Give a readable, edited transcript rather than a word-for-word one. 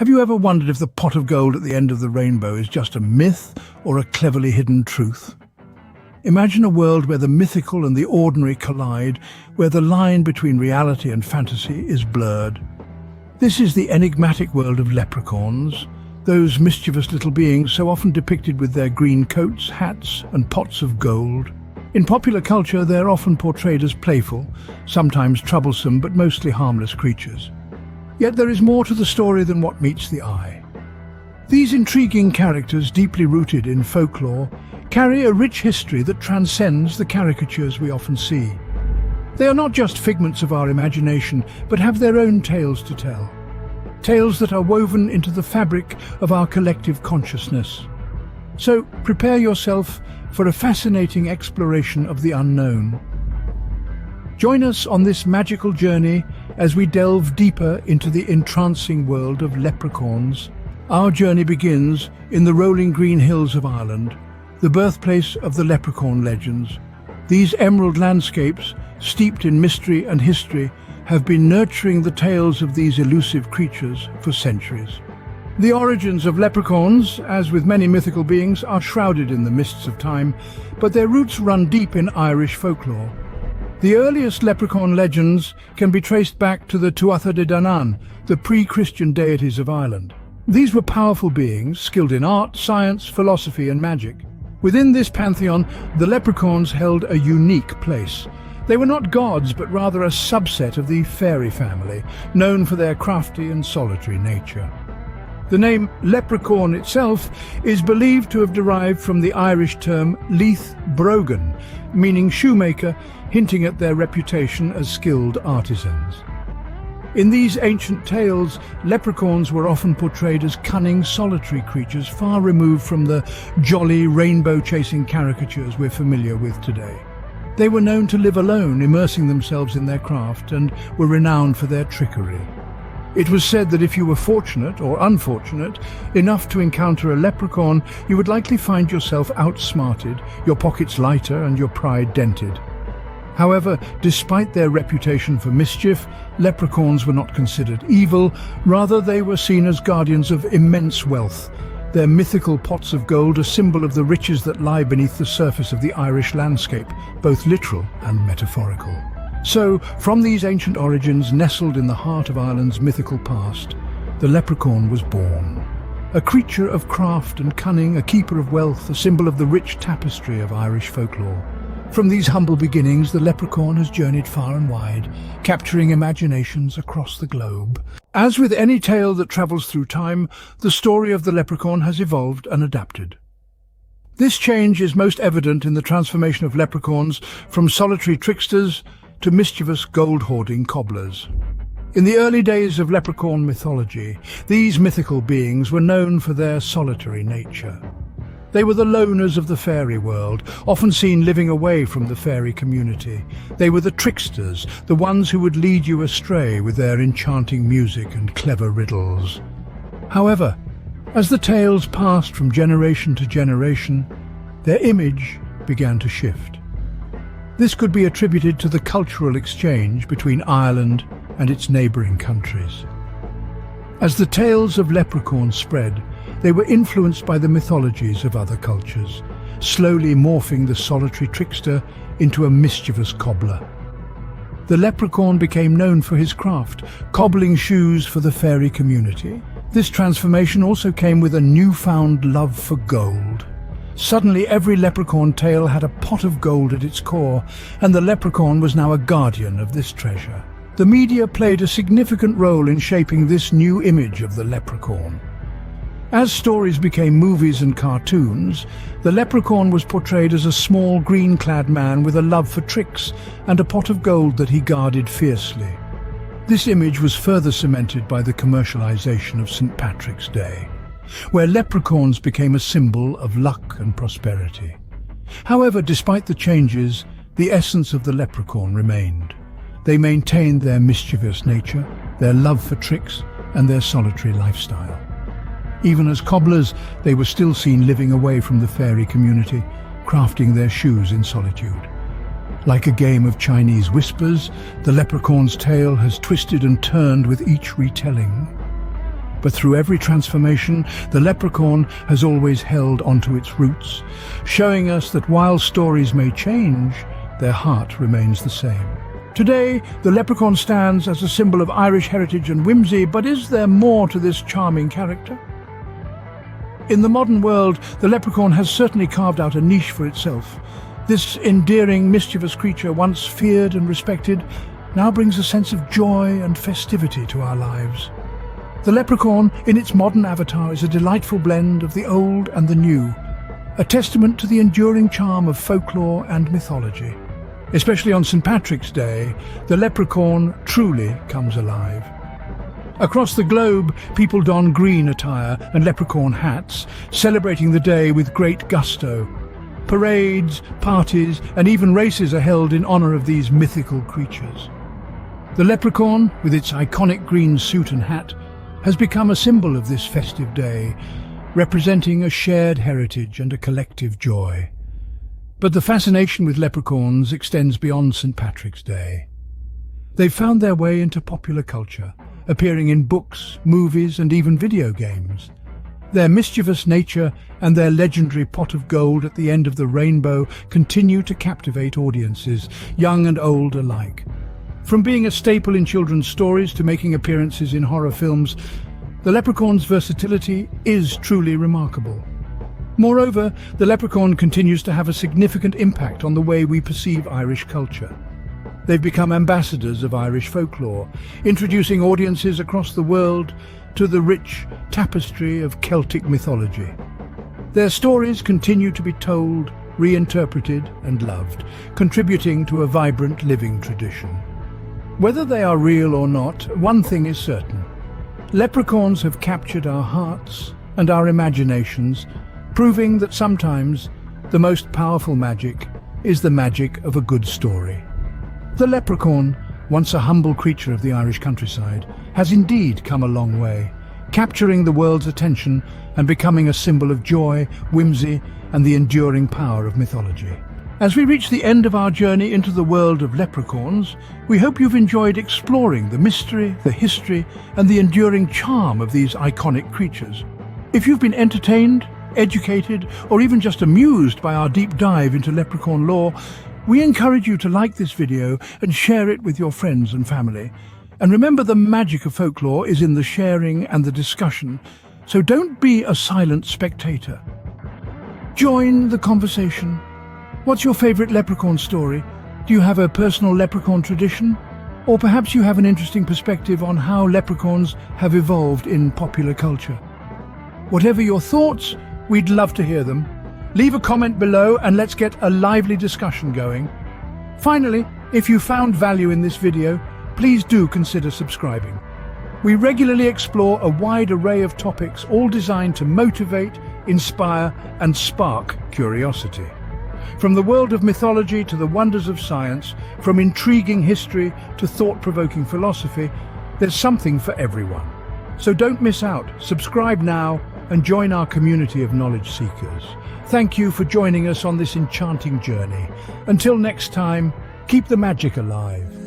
Have you ever wondered if the pot of gold at the end of the rainbow is just a myth or a cleverly hidden truth? Imagine a world where the mythical and the ordinary collide, where the line between reality and fantasy is blurred. This is the enigmatic world of leprechauns, those mischievous little beings so often depicted with their green coats, hats, and pots of gold. In popular culture, they're often portrayed as playful, sometimes troublesome, but mostly harmless creatures. Yet there is more to the story than what meets the eye. These intriguing characters, deeply rooted in folklore, carry a rich history that transcends the caricatures we often see. They are not just figments of our imagination, but have their own tales to tell. Tales that are woven into the fabric of our collective consciousness. So prepare yourself for a fascinating exploration of the unknown. Join us on this magical journey as we delve deeper into the entrancing world of leprechauns. Our journey begins in the rolling green hills of Ireland, the birthplace of the leprechaun legends. These emerald landscapes, steeped in mystery and history, have been nurturing the tales of these elusive creatures for centuries. The origins of leprechauns, as with many mythical beings, are shrouded in the mists of time, but their roots run deep in Irish folklore. The earliest leprechaun legends can be traced back to the Tuatha De Danann, the pre-Christian deities of Ireland. These were powerful beings, skilled in art, science, philosophy and magic. Within this pantheon, the leprechauns held a unique place. They were not gods, but rather a subset of the fairy family, known for their crafty and solitary nature. The name leprechaun itself is believed to have derived from the Irish term leith brogan, meaning shoemaker, hinting at their reputation as skilled artisans. In these ancient tales, leprechauns were often portrayed as cunning, solitary creatures far removed from the jolly, rainbow-chasing caricatures we're familiar with today. They were known to live alone, immersing themselves in their craft, and were renowned for their trickery. It was said that if you were fortunate, or unfortunate, enough to encounter a leprechaun, you would likely find yourself outsmarted, your pockets lighter and your pride dented. However, despite their reputation for mischief, leprechauns were not considered evil, rather they were seen as guardians of immense wealth. Their mythical pots of gold a symbol of the riches that lie beneath the surface of the Irish landscape, both literal and metaphorical. So, from these ancient origins nestled in the heart of Ireland's mythical past, the leprechaun was born. A creature of craft and cunning, a keeper of wealth, a symbol of the rich tapestry of Irish folklore. From these humble beginnings, the leprechaun has journeyed far and wide, capturing imaginations across the globe. As with any tale that travels through time, the story of the leprechaun has evolved and adapted. This change is most evident in the transformation of leprechauns from solitary tricksters to mischievous gold-hoarding cobblers. In the early days of leprechaun mythology, these mythical beings were known for their solitary nature. They were the loners of the fairy world, often seen living away from the fairy community. They were the tricksters, the ones who would lead you astray with their enchanting music and clever riddles. However, as the tales passed from generation to generation, their image began to shift. This could be attributed to the cultural exchange between Ireland and its neighbouring countries. As the tales of leprechauns spread, they were influenced by the mythologies of other cultures, slowly morphing the solitary trickster into a mischievous cobbler. The leprechaun became known for his craft, cobbling shoes for the fairy community. This transformation also came with a newfound love for gold. Suddenly, every leprechaun tale had a pot of gold at its core, and the leprechaun was now a guardian of this treasure. The media played a significant role in shaping this new image of the leprechaun. As stories became movies and cartoons, the leprechaun was portrayed as a small green-clad man with a love for tricks and a pot of gold that he guarded fiercely. This image was further cemented by the commercialization of St. Patrick's Day, where leprechauns became a symbol of luck and prosperity. However, despite the changes, the essence of the leprechaun remained. They maintained their mischievous nature, their love for tricks, and their solitary lifestyle. Even as cobblers, they were still seen living away from the fairy community, crafting their shoes in solitude. Like a game of Chinese whispers, the leprechaun's tale has twisted and turned with each retelling. But through every transformation, the leprechaun has always held onto its roots, showing us that while stories may change, their heart remains the same. Today, the leprechaun stands as a symbol of Irish heritage and whimsy, but is there more to this charming character? In the modern world, the leprechaun has certainly carved out a niche for itself. This endearing, mischievous creature, once feared and respected, now brings a sense of joy and festivity to our lives. The leprechaun, in its modern avatar, is a delightful blend of the old and the new, a testament to the enduring charm of folklore and mythology. Especially on St. Patrick's Day, the leprechaun truly comes alive. Across the globe, people don green attire and leprechaun hats, celebrating the day with great gusto. Parades, parties, and even races are held in honor of these mythical creatures. The leprechaun, with its iconic green suit and hat, has become a symbol of this festive day, representing a shared heritage and a collective joy. But the fascination with leprechauns extends beyond St. Patrick's Day. They've found their way into popular culture, appearing in books, movies, and even video games. Their mischievous nature and their legendary pot of gold at the end of the rainbow continue to captivate audiences, young and old alike. From being a staple in children's stories to making appearances in horror films, the leprechaun's versatility is truly remarkable. Moreover, the leprechaun continues to have a significant impact on the way we perceive Irish culture. They've become ambassadors of Irish folklore, introducing audiences across the world to the rich tapestry of Celtic mythology. Their stories continue to be told, reinterpreted and loved, contributing to a vibrant living tradition. Whether they are real or not, one thing is certain. Leprechauns have captured our hearts and our imaginations, proving that sometimes the most powerful magic is the magic of a good story. The leprechaun, once a humble creature of the Irish countryside, has indeed come a long way, capturing the world's attention and becoming a symbol of joy, whimsy, and the enduring power of mythology. As we reach the end of our journey into the world of leprechauns, we hope you've enjoyed exploring the mystery, the history, and the enduring charm of these iconic creatures. If you've been entertained, educated, or even just amused by our deep dive into leprechaun lore, we encourage you to like this video and share it with your friends and family. And remember, the magic of folklore is in the sharing and the discussion, so don't be a silent spectator. Join the conversation. What's your favorite leprechaun story? Do you have a personal leprechaun tradition? Or perhaps you have an interesting perspective on how leprechauns have evolved in popular culture. Whatever your thoughts, we'd love to hear them. Leave a comment below and let's get a lively discussion going. Finally, if you found value in this video, please do consider subscribing. We regularly explore a wide array of topics, all designed to motivate, inspire, and spark curiosity. From the world of mythology to the wonders of science, from intriguing history to thought-provoking philosophy, there's something for everyone. So don't miss out. Subscribe now and join our community of knowledge seekers. Thank you for joining us on this enchanting journey. Until next time, keep the magic alive.